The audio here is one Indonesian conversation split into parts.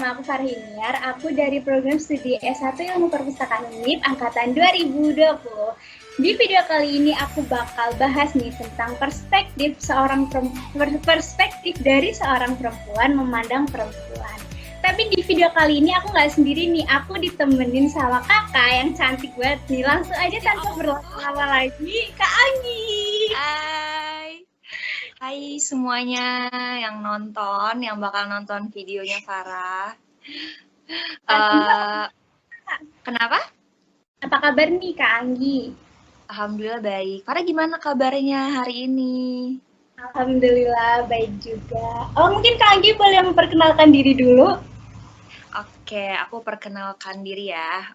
nama aku Farhiniar, aku dari program studi S1 Ilmu Perpustakaan UNIP angkatan 2020. Di video kali ini aku bakal bahas nih tentang perspektif dari seorang perempuan memandang perempuan. Tapi di video kali ini aku nggak sendiri nih, aku ditemenin sama kakak yang cantik banget nih. Langsung aja tanpa berlama-lama lagi, Kak Anggi. Hai semuanya yang nonton, yang bakal nonton videonya Farah. Kenapa? Apa kabar nih Kak Anggi? Alhamdulillah baik. Farah gimana kabarnya hari ini? Alhamdulillah baik juga. Oh mungkin Kak Anggi boleh memperkenalkan diri dulu? Oke, aku perkenalkan diri ya.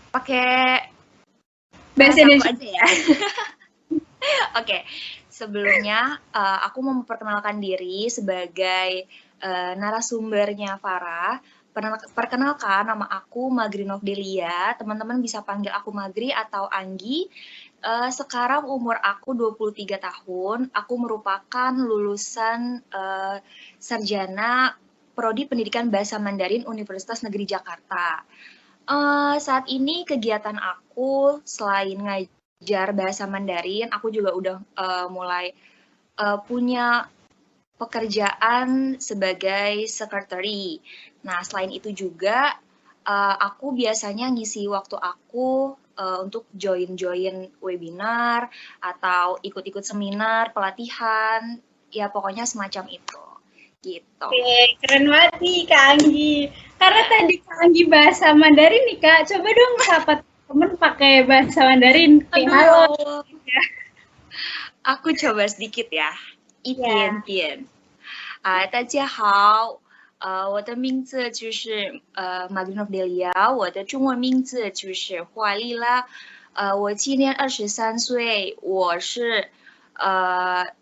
Pakai bahasa Indonesia aja ya. Oke, sebelumnya aku mau memperkenalkan diri sebagai narasumbernya Farah. Perkenalkan, nama aku Magri Novdelia. Teman-teman bisa panggil aku Magri atau Anggi. Sekarang umur aku 23 tahun. Aku merupakan lulusan sarjana Prodi Pendidikan Bahasa Mandarin Universitas Negeri Jakarta. Saat ini kegiatan aku selain ngajar bahasa Mandarin, aku juga udah mulai punya pekerjaan sebagai secretary. Nah, selain itu juga aku biasanya ngisi waktu aku untuk join webinar atau ikut-ikut seminar, pelatihan, ya pokoknya semacam itu. Gitu. Oke, keren banget nih Kak Anggi. Karena tadi Kak Anggi bahasa Mandarin nih Kak, coba dong sapa temen pakai bahasa Mandarin. Halo. Aku coba sedikit ya. 一点点。大家好，我的名字就是Magri Novdelia，我的中文名字就是华丽拉。我今年23岁，我是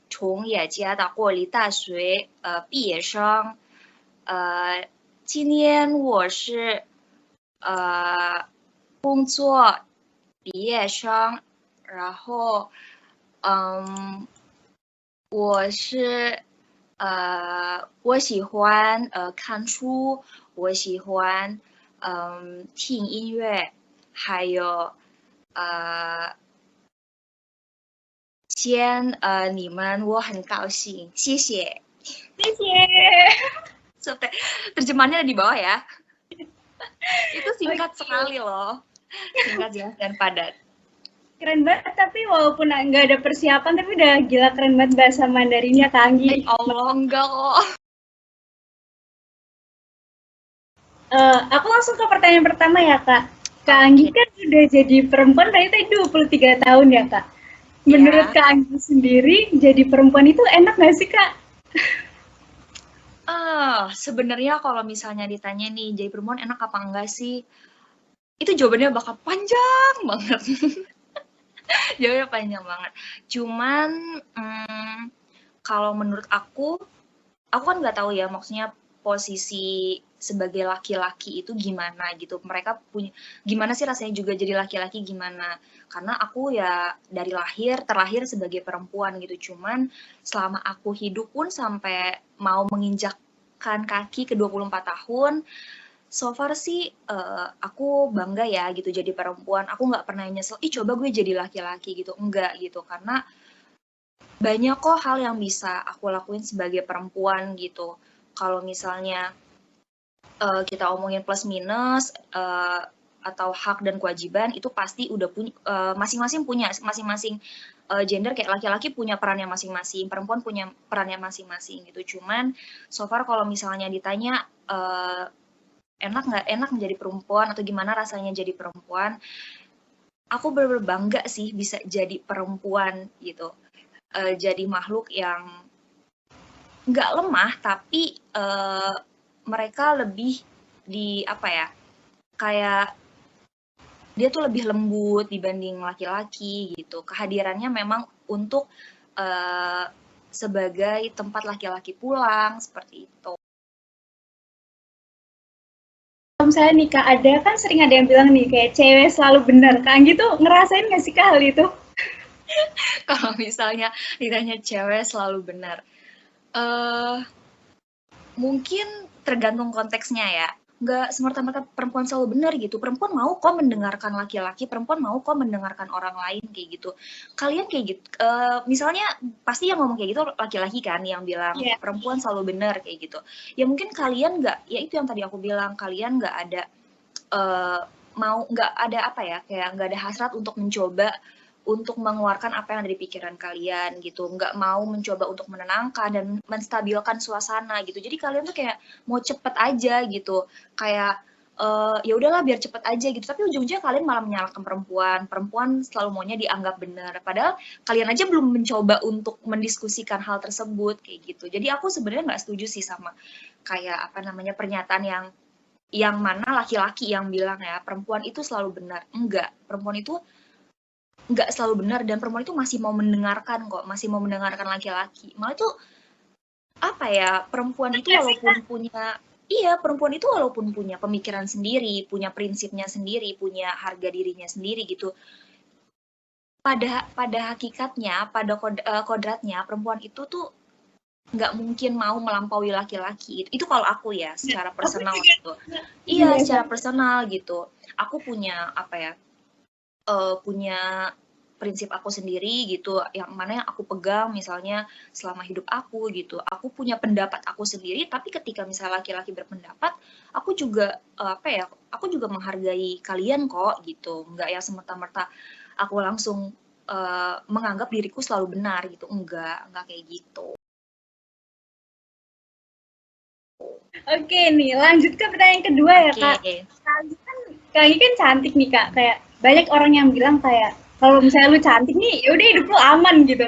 从雅加达国立大学毕业生。今年我是工作毕业生，然后我喜欢看书，我喜欢听音乐，还有见你们，我很高兴，谢谢。谢谢。 Terjemahannya ada di bawah ya. Itu singkat sekali loh, singkat jelas dan padat. Keren banget, tapi walaupun nggak ada persiapan, tapi udah gila keren banget bahasa Mandarinnya Kak Anggi. Allah, enggak kok. Aku langsung ke pertanyaan pertama ya Kak. Kak Anggi kan udah jadi perempuan tadi 23 tahun ya Kak. Menurut Kak Anggi sendiri, jadi perempuan itu enak nggak sih Kak? Sebenarnya kalau misalnya ditanya nih, jadi perempuan enak apa enggak sih? Itu jawabannya bakal panjang banget. Jawabannya panjang banget. Cuman kalau menurut aku kan nggak tahu ya, maksudnya posisi sebagai laki-laki itu gimana gitu. Mereka punya gimana sih rasanya juga jadi laki-laki gimana? Karena aku ya dari terlahir sebagai perempuan gitu. Cuman selama aku hidup pun sampai mau menginjakkan kaki ke 24 tahun, so far sih aku bangga ya gitu jadi perempuan. Aku nggak pernah nyesel, coba gue jadi laki-laki gitu. Enggak gitu, karena banyak kok hal yang bisa aku lakuin sebagai perempuan gitu. Kalau misalnya kita omongin plus minus atau hak dan kewajiban, itu pasti udah punya masing-masing punya gender. Kayak laki-laki punya perannya masing-masing, perempuan punya perannya masing-masing gitu. Cuman so far kalau misalnya ditanya enak nggak enak menjadi perempuan atau gimana rasanya jadi perempuan, aku bener-bener bangga sih bisa jadi perempuan gitu. Jadi makhluk yang nggak lemah, tapi mereka lebih di apa ya, kayak dia tuh lebih lembut dibanding laki-laki gitu. Kehadirannya memang untuk sebagai tempat laki-laki pulang, seperti itu. Misalnya nih Kak, kan sering ada yang bilang nih kayak cewek selalu benar. Kak Anggi tuh ngerasain nggak sih Kak hal itu? Kalau misalnya ditanya cewek selalu benar, mungkin tergantung konteksnya ya. Nggak semerta-merta perempuan selalu benar gitu. Perempuan mau kok mendengarkan laki-laki, perempuan mau kok mendengarkan orang lain kayak gitu. Kalian kayak gitu, misalnya pasti yang ngomong kayak gitu laki-laki kan yang bilang Iya. perempuan selalu benar kayak gitu. Ya mungkin kalian nggak, ya itu yang tadi aku bilang, kalian nggak ada nggak ada apa ya, kayak nggak ada hasrat untuk mencoba untuk mengeluarkan apa yang ada di pikiran kalian gitu, nggak mau mencoba untuk menenangkan dan menstabilkan suasana gitu. Jadi kalian tuh kayak mau cepet aja gitu, kayak ya udahlah biar cepet aja gitu. Tapi ujung-ujungnya kalian malah menyalahkan perempuan. Perempuan selalu maunya dianggap benar. Padahal kalian aja belum mencoba untuk mendiskusikan hal tersebut kayak gitu. Jadi aku sebenarnya nggak setuju sih sama kayak apa namanya pernyataan yang mana laki-laki yang bilang ya perempuan itu selalu benar. Enggak, perempuan itu nggak selalu benar dan perempuan itu masih mau mendengarkan kok, masih mau mendengarkan laki-laki. Malah itu apa ya, perempuan itu walaupun punya perempuan itu walaupun punya pemikiran sendiri, punya prinsipnya sendiri, punya harga dirinya sendiri gitu. Pada hakikatnya, pada kodratnya perempuan itu tuh nggak mungkin mau melampaui laki-laki. Itu kalau aku ya, secara personal gitu. Iya, secara personal gitu. Aku punya apa ya? Punya prinsip aku sendiri gitu, yang mana yang aku pegang misalnya selama hidup aku gitu. Aku punya pendapat aku sendiri, tapi ketika misalnya laki-laki berpendapat, aku juga aku juga menghargai kalian kok gitu. Nggak ya semerta-merta aku langsung menganggap diriku selalu benar gitu. Enggak kayak gitu. Oke nih, lanjut ke pertanyaan kedua ya Kak. Kak Anggi kan cantik nih Kak, kayak banyak orang yang bilang kayak kalau misalnya lu cantik nih, ya udah hidup lu aman gitu.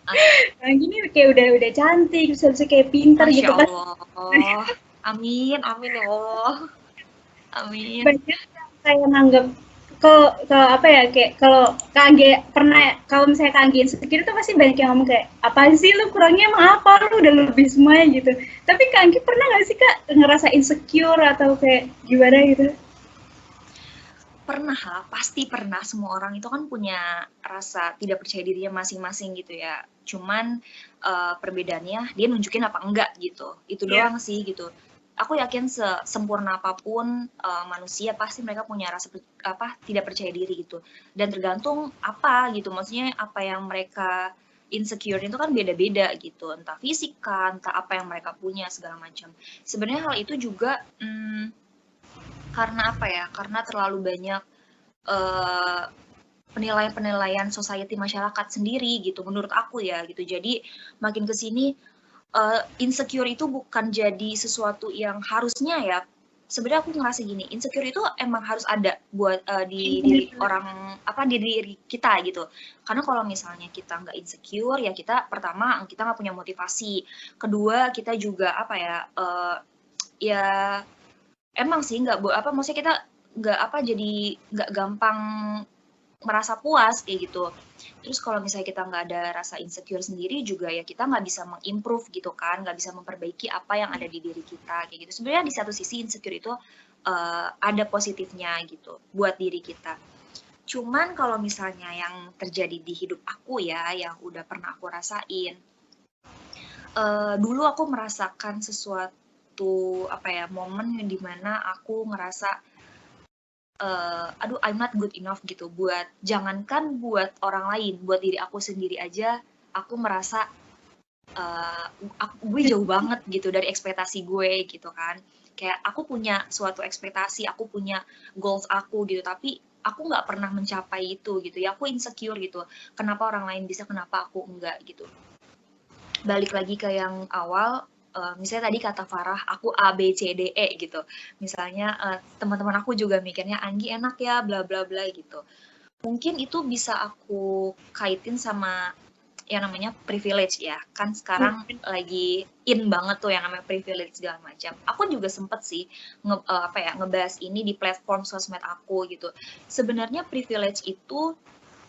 Kak Anggi nih kayak udah cantik, bisa kayak pinter Masya gitu kan. Allah. Amin ya Allah. Amin. Banyak yang kayak nanggep ke apa ya, kayak kalau Kak pernah, kalau misalnya Kak insecure tuh pasti banyak yang ngomong kayak apa sih lu kurangnya, emang apa lu udah lebih semuanya gitu. Tapi Kak pernah nggak sih Kak ngerasa insecure atau kayak gimana gitu? Pernah lah, pasti pernah. Semua orang itu kan punya rasa tidak percaya dirinya masing-masing gitu ya. Cuman perbedaannya dia nunjukin apa enggak gitu. Itu doang sih gitu. Aku yakin sempurna apapun manusia pasti mereka punya rasa tidak percaya diri gitu. Dan tergantung apa gitu. Maksudnya apa yang mereka insecure itu kan beda-beda gitu. Entah fisik kan, entah apa yang mereka punya segala macam. Sebenarnya hal itu juga karena apa ya? Karena terlalu banyak penilaian-penilaian society masyarakat sendiri gitu menurut aku ya gitu. Jadi makin ke sini insecure itu bukan jadi sesuatu yang harusnya ya. Sebenarnya aku ngerasa gini, insecure itu emang harus ada buat di diri orang di diri kita gitu. Karena kalau misalnya kita nggak insecure ya kita pertama kita nggak punya motivasi. Kedua kita juga ya emang sih maksudnya kita jadi nggak gampang merasa puas kayak gitu. Terus kalau misalnya kita nggak ada rasa insecure sendiri juga ya kita nggak bisa mengimprove gitu kan, nggak bisa memperbaiki apa yang ada di diri kita kayak gitu. Sebenarnya di satu sisi insecure itu ada positifnya gitu buat diri kita. Cuman kalau misalnya yang terjadi di hidup aku ya, yang udah pernah aku rasain, dulu aku merasakan sesuatu momen yang dimana aku ngerasa I'm not good enough gitu jangankan buat orang lain, buat diri aku sendiri aja aku merasa gue jauh banget gitu dari ekspektasi gue gitu kan. Kayak aku punya suatu ekspektasi, aku punya goals aku gitu, tapi aku nggak pernah mencapai itu gitu ya, aku insecure gitu. Kenapa orang lain bisa, kenapa aku enggak gitu. Balik lagi ke yang awal, misalnya tadi kata Farah, aku A, B, C, D, E gitu. Misalnya teman-teman aku juga mikirnya Anggi enak ya, bla bla bla gitu. Mungkin itu bisa aku kaitin sama yang namanya privilege ya. Kan sekarang lagi in banget tuh yang namanya privilege segala macam. Aku juga sempet sih ngebahas ini di platform sosmed aku gitu. Sebenarnya privilege itu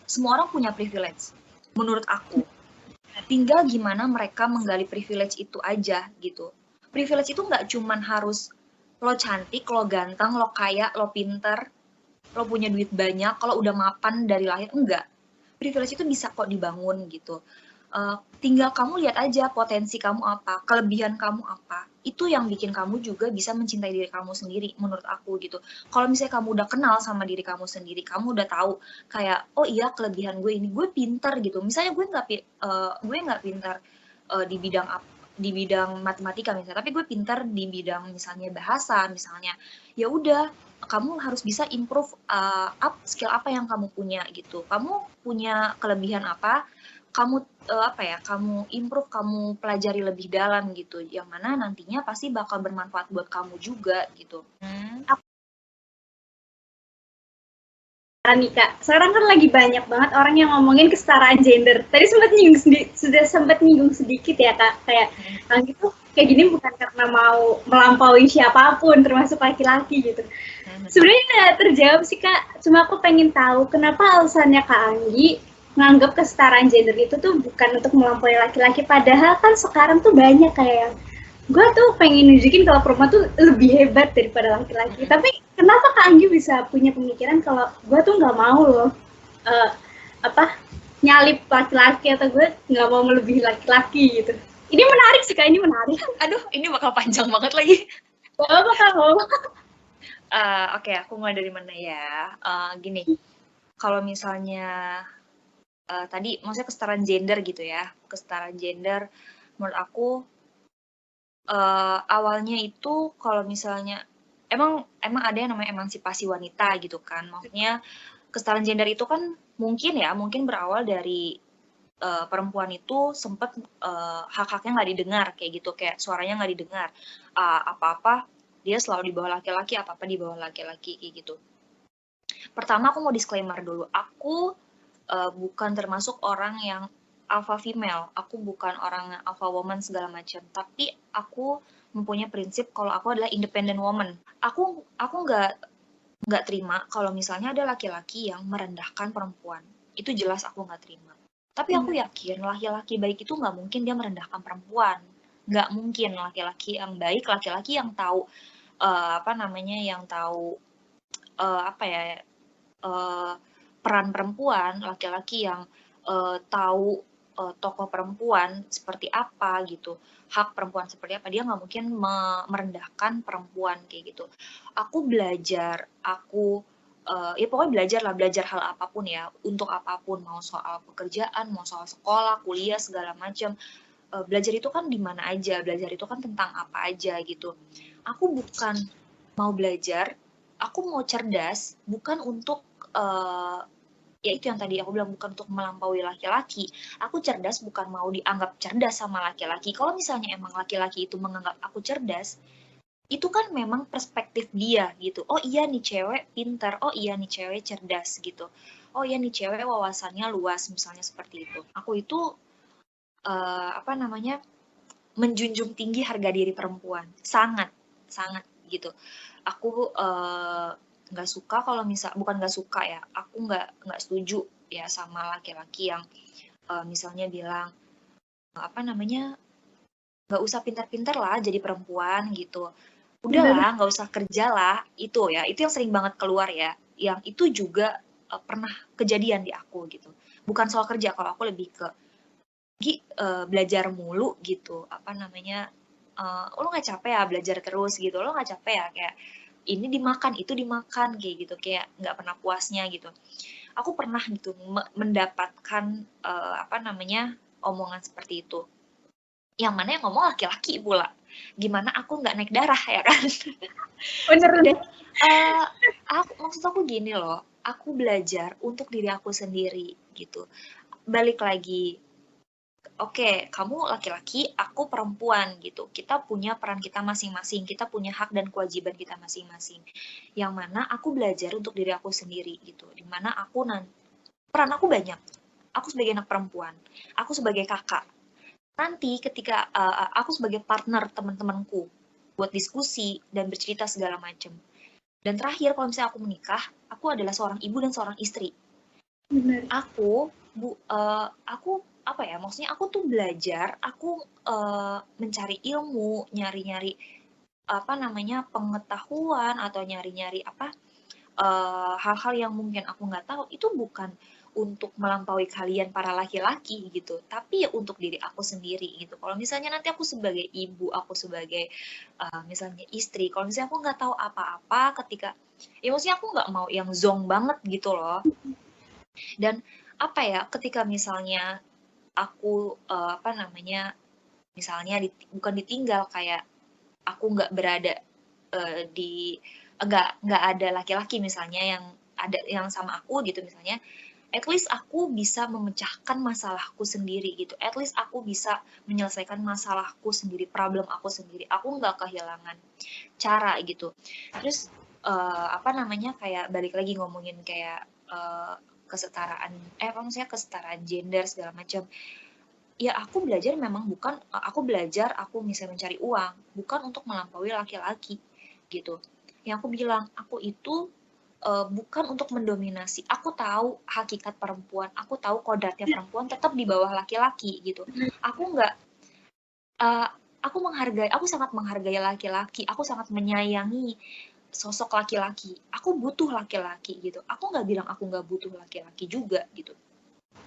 semua orang punya privilege menurut aku. Tinggal gimana mereka menggali privilege itu aja gitu. Privilege itu nggak cuman harus lo cantik, lo ganteng, lo kaya, lo pinter, lo punya duit banyak, kalau udah mapan dari lahir, enggak. Privilege itu bisa kok dibangun gitu. tinggal kamu lihat aja potensi kamu apa, kelebihan kamu apa. Itu yang bikin kamu juga bisa mencintai diri kamu sendiri menurut aku gitu. Kalau misalnya kamu udah kenal sama diri kamu sendiri, kamu udah tahu kayak oh iya kelebihan gue ini, gue pintar gitu. Misalnya gue nggak pintar di bidang matematika misalnya, tapi gue pintar di bidang misalnya bahasa misalnya. Ya udah, kamu harus bisa improve up skill apa yang kamu punya gitu. Kamu punya kelebihan apa? Kamu kamu improve, kamu pelajari lebih dalam gitu, yang mana nantinya pasti bakal bermanfaat buat kamu juga gitu. Nih Kak, sekarang kan lagi banyak banget orang yang ngomongin kesetaraan gender. Tadi sudah sempat nyinggung sedikit ya Kak, kayak gitu kayak gini bukan karena mau melampaui siapapun, termasuk laki-laki gitu. Sebenarnya nggak terjawab sih Kak, cuma aku pengen tahu kenapa alasannya Kak Anggi nganggap kesetaraan gender itu tuh bukan untuk melampaui laki-laki, padahal kan sekarang tuh banyak kayak yang gue tuh pengen nunjukin kalau perempuan tuh lebih hebat daripada laki-laki. Tapi kenapa Kak Anggi bisa punya pemikiran kalau gue tuh nggak mau loh nyalip laki-laki, atau gue nggak mau melebihi laki-laki gitu. Ini menarik sih Kak, ini menarik. Aduh, ini bakal panjang banget lagi. Gak apa Kak, Oke, aku mulai dari mana ya? Gini, kalau misalnya tadi maksudnya kesetaraan gender gitu ya, kesetaraan gender menurut aku awalnya itu kalau misalnya emang ada yang namanya emansipasi wanita gitu kan, maksudnya kesetaraan gender itu kan mungkin berawal dari perempuan itu sempat hak-haknya nggak didengar kayak gitu, kayak suaranya nggak didengar, apa-apa dia selalu di bawah laki-laki, apa-apa di bawah laki-laki kayak gitu. Pertama aku mau disclaimer dulu, aku bukan termasuk orang yang alpha female, aku bukan orang alpha woman segala macam, tapi aku mempunyai prinsip kalau aku adalah independent woman. Aku nggak terima kalau misalnya ada laki-laki yang merendahkan perempuan. Itu jelas aku nggak terima. Tapi aku yakin laki-laki baik itu nggak mungkin dia merendahkan perempuan. Nggak mungkin laki-laki yang baik, laki-laki yang tahu yang tahu peran perempuan, laki-laki yang tahu tokoh perempuan seperti apa gitu, hak perempuan seperti apa, dia nggak mungkin merendahkan perempuan kayak gitu. Aku belajar, ya pokoknya belajar hal apapun ya, untuk apapun, mau soal pekerjaan, mau soal sekolah, kuliah, segala macam. Belajar itu kan di mana aja, belajar itu kan tentang apa aja gitu. Aku bukan mau belajar, aku mau cerdas, bukan untuk ya itu yang tadi aku bilang, bukan untuk melampaui laki-laki. Aku cerdas bukan mau dianggap cerdas sama laki-laki. Kalau misalnya emang laki-laki itu menganggap aku cerdas, itu kan memang perspektif dia gitu. Oh iya nih cewek pintar, oh iya nih cewek cerdas gitu. Oh iya nih cewek wawasannya luas, misalnya seperti itu. Aku itu menjunjung tinggi harga diri perempuan, sangat gitu. Aku nggak suka kalau bukan nggak suka ya, aku nggak setuju ya sama laki-laki yang misalnya bilang nggak usah pintar-pintar lah jadi perempuan gitu, udahlah nggak usah kerja lah, itu yang sering banget keluar ya, yang itu juga pernah kejadian di aku gitu. Bukan soal kerja, kalau aku lebih ke belajar mulu gitu, lo nggak capek ya belajar terus gitu, lo nggak capek ya kayak ini dimakan, itu dimakan, kayak gitu, kayak nggak pernah puasnya gitu. Aku pernah gitu mendapatkan omongan seperti itu. Yang mana yang ngomong laki-laki pula. Gimana aku nggak naik darah ya kan? Bener. Maksud aku gini loh, aku belajar untuk diri aku sendiri gitu. Balik lagi, oke, kamu laki-laki, aku perempuan gitu. Kita punya peran kita masing-masing, kita punya hak dan kewajiban kita masing-masing. Yang mana aku belajar untuk diri aku sendiri gitu. Dimana peran aku banyak. Aku sebagai anak perempuan, aku sebagai kakak. Nanti ketika aku sebagai partner teman-temanku buat diskusi dan bercerita segala macam. Dan terakhir kalau misalnya aku menikah, aku adalah seorang ibu dan seorang istri. Bener. Aku maksudnya aku tuh belajar, aku mencari ilmu, nyari-nyari pengetahuan, atau nyari-nyari hal-hal yang mungkin aku nggak tahu, itu bukan untuk melampaui kalian para laki-laki gitu, tapi ya untuk diri aku sendiri gitu. Kalau misalnya nanti aku sebagai ibu, aku sebagai misalnya istri, kalau misalnya aku nggak tahu apa-apa ketika, ya maksudnya aku nggak mau yang zong banget gitu loh. Dan apa ya, ketika misalnya aku apa namanya, misalnya bukan ditinggal, kayak aku nggak berada di nggak ada laki-laki misalnya yang ada yang sama aku gitu misalnya, at least aku bisa memecahkan masalahku sendiri gitu, at least aku bisa menyelesaikan masalahku sendiri, problem aku sendiri, aku nggak kehilangan cara gitu. Terus apa namanya, kayak balik lagi ngomongin kayak kesetaraan, apa maksudnya kesetaraan gender segala macam. Ya aku belajar memang bukan, aku belajar aku misalnya mencari uang, bukan untuk melampaui laki-laki gitu. Yang aku bilang, aku itu bukan untuk mendominasi. Aku tahu hakikat perempuan, aku tahu kodratnya perempuan tetap di bawah laki-laki gitu. Aku nggak, aku sangat menghargai laki-laki, aku sangat menyayangi sosok laki-laki. Aku butuh laki-laki gitu. Aku nggak bilang aku nggak butuh laki-laki juga gitu.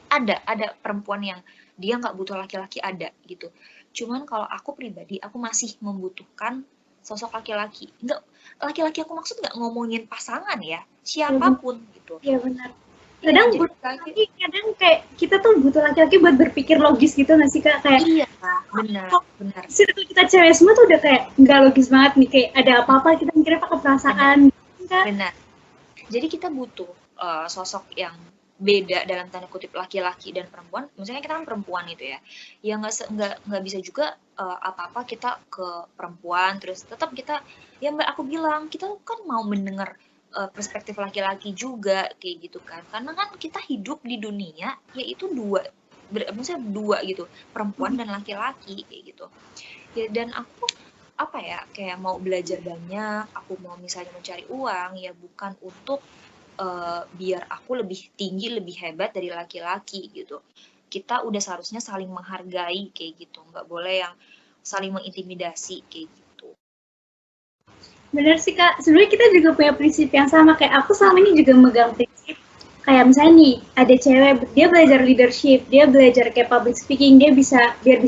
Ada perempuan yang dia nggak butuh laki-laki, ada gitu. Cuman kalau aku pribadi, aku masih membutuhkan sosok laki-laki. Nggak, laki-laki aku maksud nggak ngomongin pasangan ya, siapapun gitu. Iya benar. Iya, Kadang jadi butuh laki, kadang kayak kita tuh butuh laki-laki buat berpikir logis gitu nggak sih Kak? Kayak iya, benar. circle kita cewek semua tuh udah kayak nggak logis banget nih, kayak ada apa-apa kita mikirnya pakai perasaan. Benar. Jadi kita butuh sosok yang beda dalam tanda kutip laki-laki dan perempuan. Misalnya kita kan perempuan itu ya, ya nggak bisa juga apa-apa kita ke perempuan terus tetap kita, ya Mbak aku bilang kita kan mau mendengar perspektif laki-laki juga kayak gitu kan, karena kan kita hidup di dunia yaitu maksudnya dua gitu, perempuan dan laki-laki kayak gitu ya. Dan aku apa ya, kayak mau belajar banyak, aku mau misalnya mencari uang ya bukan untuk biar aku lebih tinggi, lebih hebat dari laki-laki gitu. Kita udah seharusnya saling menghargai kayak gitu, nggak boleh yang saling mengintimidasi kayak gitu. Bener sih Kak, sebenarnya kita juga punya prinsip yang sama, kayak aku selama ini juga megang prinsip kayak misalnya nih ada cewek dia belajar leadership, dia belajar kayak public speaking, dia bisa biar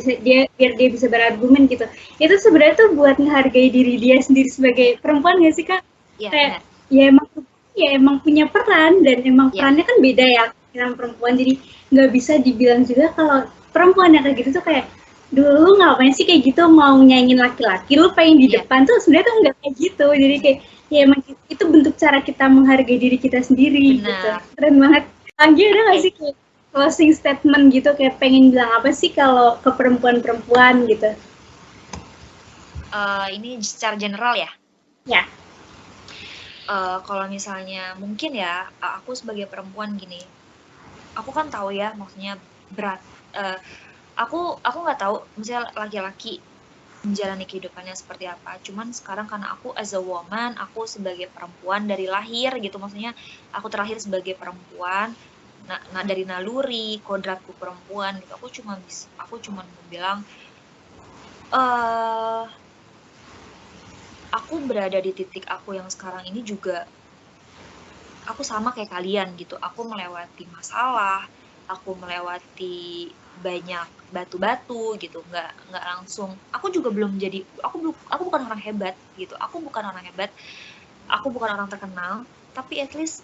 dia bisa berargumen gitu. Itu sebenarnya tuh buat menghargai diri dia sendiri sebagai perempuan nggak sih Kak? Iya, Kayak benar. ya emang punya peran, dan emang Iya, perannya kan beda ya dengan perempuan, jadi nggak bisa dibilang juga kalau perempuan yang kayak gitu tuh kayak dulu ngapain sih kayak gitu mau nyanyiin laki-laki, lu pengen di iya, depan tuh sebenarnya tuh nggak kayak gitu, jadi kayak ya emang itu bentuk cara kita menghargai diri kita sendiri gitu. benar. Keren banget. Anggi ada nggak sih kayak closing statement gitu, kayak pengen bilang apa sih kalau ke perempuan-perempuan gitu? Ini secara general ya. Ya. Kalau misalnya mungkin ya, aku sebagai perempuan gini, aku kan tahu ya maksudnya berat. Aku nggak tahu misalnya laki-laki menjalani kehidupannya seperti apa. Cuman sekarang karena aku as a woman, aku sebagai perempuan dari lahir gitu, maksudnya aku terlahir sebagai perempuan. Nah dari naluri, kodratku perempuan gitu, aku cuma mau bilang, aku berada di titik aku yang sekarang ini juga, aku sama kayak kalian gitu. Aku melewati masalah, aku melewati banyak batu-batu gitu, nggak langsung. Aku juga belum jadi, aku bukan orang hebat gitu. Aku bukan orang hebat, aku bukan orang terkenal, tapi at least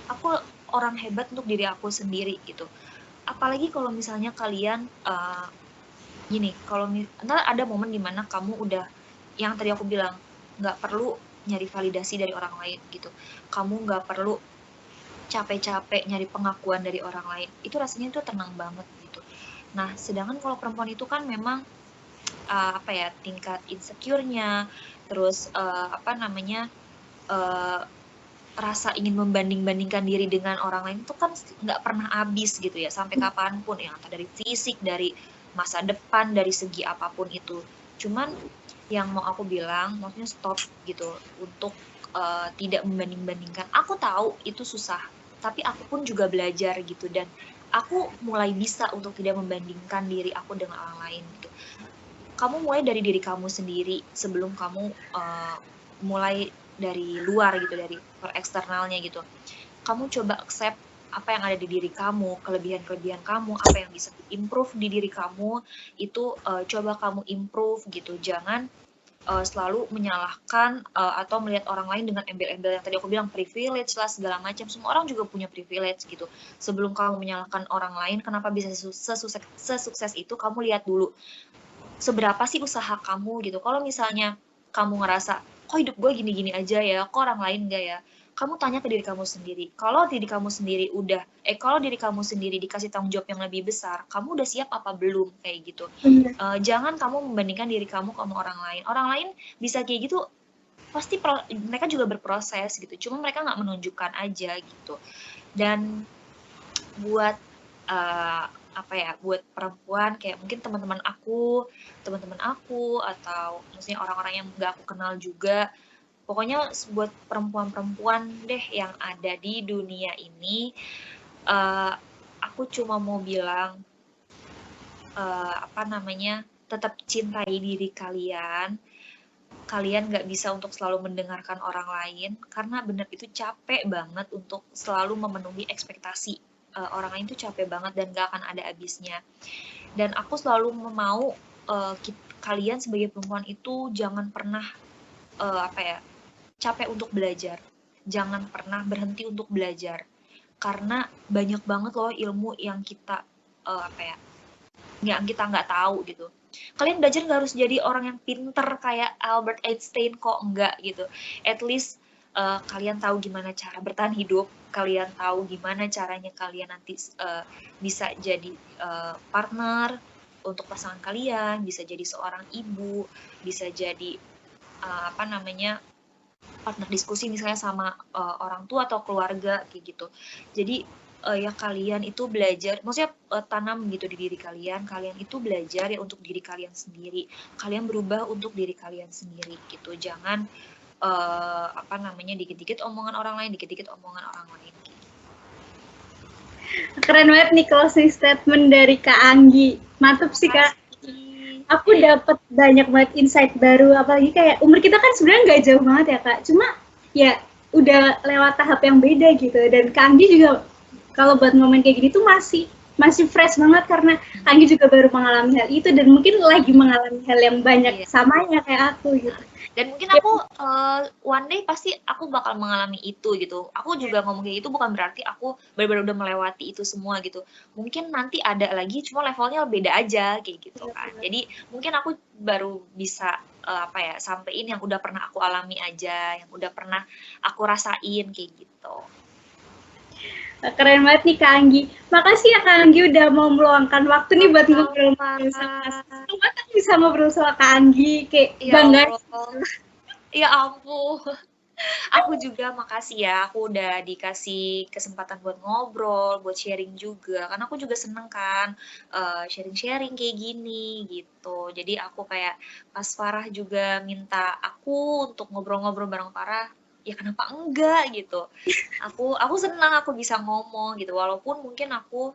aku orang hebat untuk diri aku sendiri gitu. Apalagi kalau misalnya kalian gini, kalau ntar ada momen dimana kamu udah, yang tadi aku bilang, nggak perlu nyari validasi dari orang lain gitu. Kamu nggak perlu capek-capek nyari pengakuan dari orang lain. Itu rasanya tuh tenang banget gitu. Nah, sedangkan kalau perempuan itu kan memang apa ya, tingkat insecure-nya, terus apa namanya, rasa ingin membanding-bandingkan diri dengan orang lain itu kan nggak pernah habis gitu ya, sampai kapanpun ya, entah dari fisik, dari masa depan, dari segi apapun itu. Cuman yang mau aku bilang, maksudnya stop gitu untuk tidak membanding-bandingkan. Aku tahu itu susah, tapi aku pun juga belajar gitu, dan aku mulai bisa untuk tidak membandingkan diri aku dengan orang lain gitu. Kamu mulai dari diri kamu sendiri sebelum kamu mulai dari luar gitu, dari eksternalnya gitu. Kamu coba accept apa yang ada di diri kamu, kelebihan-kelebihan kamu, apa yang bisa improve di diri kamu, itu coba kamu improve gitu. Jangan selalu menyalahkan atau melihat orang lain dengan embel-embel yang tadi aku bilang privilege lah segala macam. Semua orang juga punya privilege gitu. Sebelum kamu menyalahkan orang lain, kenapa bisa sesukses itu, kamu lihat dulu seberapa sih usaha kamu gitu. Kalau misalnya kamu ngerasa kok hidup gue gini-gini aja ya, kok orang lain enggak ya, kamu tanya ke diri kamu sendiri. Kalau diri kamu sendiri dikasih tanggung jawab yang lebih besar, kamu udah siap apa belum, kayak gitu. Jangan kamu membandingkan diri kamu sama orang lain. Orang lain bisa kayak gitu, pasti mereka juga berproses gitu. Cuma mereka nggak menunjukkan aja gitu. Dan buat buat perempuan kayak mungkin teman-teman aku atau maksudnya orang-orang yang nggak aku kenal juga, pokoknya buat perempuan-perempuan deh yang ada di dunia ini, aku cuma mau bilang tetap cintai diri kalian. Kalian nggak bisa untuk selalu mendengarkan orang lain, karena bener itu capek banget untuk selalu memenuhi ekspektasi orang lain. Itu capek banget dan gak akan ada habisnya. Dan aku selalu mau kalian sebagai perempuan itu jangan pernah capek untuk belajar. Jangan pernah berhenti untuk belajar. Karena banyak banget loh ilmu yang kita yang kita nggak tahu gitu. Kalian belajar nggak harus jadi orang yang pinter kayak Albert Einstein kok, enggak gitu. At least kalian tahu gimana cara bertahan hidup, kalian tahu gimana caranya kalian nanti bisa jadi partner untuk pasangan kalian, bisa jadi seorang ibu, bisa jadi partner diskusi misalnya sama orang tua atau keluarga kayak gitu. Jadi ya kalian itu belajar, maksudnya tanam gitu di diri kalian itu belajar ya untuk diri kalian sendiri, kalian berubah untuk diri kalian sendiri gitu. Jangan dikit-dikit omongan orang lain gitu. Keren banget nih closing statement dari Kak Anggi, mantap sih Kak. Aku dapat banyak banget insight baru, apalagi kayak umur kita kan sebenarnya nggak jauh banget ya Kak, cuma ya udah lewat tahap yang beda gitu. Dan Kak Anggi juga kalau buat momen kayak gini tuh masih fresh banget, karena Anggi juga baru mengalami hal itu dan mungkin lagi mengalami hal yang banyak samanya kayak aku gitu. Dan mungkin aku one day pasti aku bakal mengalami itu gitu. Aku juga ngomong kayak gitu bukan berarti aku benar-benar udah melewati itu semua gitu. Mungkin nanti ada lagi, cuma levelnya beda aja kayak gitu kan. Jadi mungkin aku baru bisa sampein yang udah pernah aku alami aja, yang udah pernah aku rasain kayak gitu. Keren banget nih Kak Anggi. Makasih ya Kak Anggi udah mau meluangkan waktu nih buat ngobrol sama aku. Bisa ngobrol sama Kak Anggi, kayak bangga. Ya ampun. Aku juga makasih ya, aku udah dikasih kesempatan buat ngobrol, buat sharing juga. Karena aku juga seneng kan sharing-sharing kayak gini gitu. Jadi aku kayak pas Farah juga minta aku untuk ngobrol-ngobrol bareng Farah, ya kenapa enggak gitu. Aku senang aku bisa ngomong gitu, walaupun mungkin aku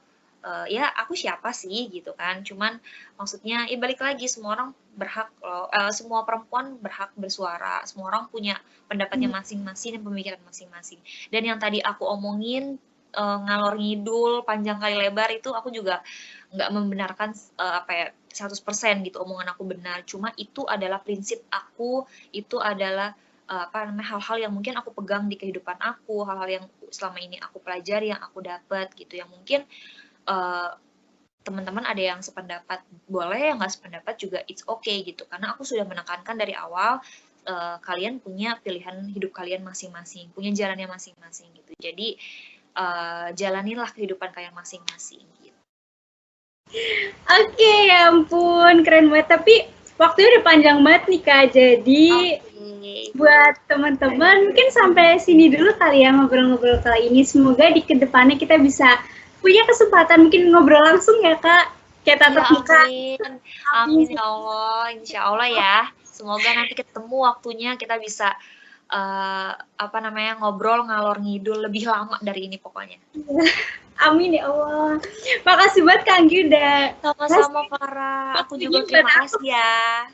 aku siapa sih gitu kan. Cuman maksudnya balik lagi, semua orang berhak loh, semua perempuan berhak bersuara, semua orang punya pendapatnya masing-masing dan pemikiran masing-masing. Dan yang tadi aku omongin ngalor ngidul panjang kali lebar itu aku juga nggak membenarkan 100% gitu omongan aku benar. Cuma itu adalah prinsip aku, itu adalah hal-hal yang mungkin aku pegang di kehidupan aku, hal-hal yang selama ini aku pelajari, yang aku dapat gitu, yang mungkin teman-teman ada yang sependapat boleh, yang nggak sependapat juga it's okay gitu, karena aku sudah menekankan dari awal kalian punya pilihan hidup kalian masing-masing, punya jalannya masing-masing gitu. Jadi jalanilah kehidupan kalian masing-masing gitu. Oke, ya ampun, keren banget. Tapi waktunya udah panjang banget nih Kak, jadi buat teman-teman mungkin sampai sini dulu kali ya ngobrol-ngobrol kali ini. Semoga di kedepannya kita bisa punya kesempatan mungkin ngobrol langsung ya Kak, kayak tatap muka. Amin ya Allah, insya Allah ya. Semoga nanti ketemu waktunya kita bisa ngobrol ngalor ngidul lebih lama dari ini pokoknya. Amin ya Allah. Makasih banget Kak Anggi udah. Sama-sama Farah. Aku juga terima kasih ya.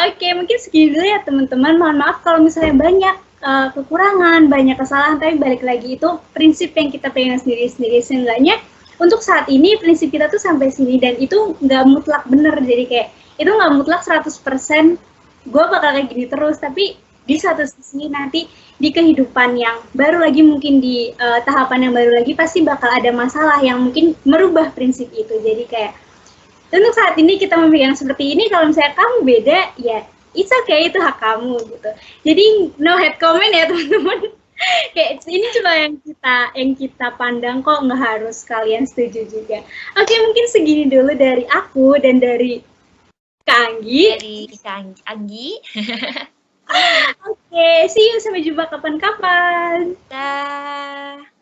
Oke, mungkin segini dulu ya teman-teman. Mohon maaf kalau misalnya banyak kekurangan, banyak kesalahan, tapi balik lagi itu prinsip yang kita pegang sendiri-sendiri. Seenggaknya untuk saat ini prinsip kita tuh sampai sini, dan itu nggak mutlak bener. Jadi kayak itu nggak mutlak 100% gue bakal kayak gini terus, tapi di satu sisi nanti di kehidupan yang baru lagi, mungkin di tahapan yang baru lagi, pasti bakal ada masalah yang mungkin merubah prinsip itu. Jadi kayak untuk saat ini kita memegang seperti ini, kalau misalnya kamu beda, ya it's okay, itu hak kamu gitu. Jadi no hate comment ya teman-teman. Kayak ini cuma yang kita pandang kok, nggak harus kalian setuju juga. Oke, mungkin segini dulu dari aku dan dari Kak Anggi. Dari Kak Anggi. Oke, see you, sampai jumpa kapan-kapan. Dah.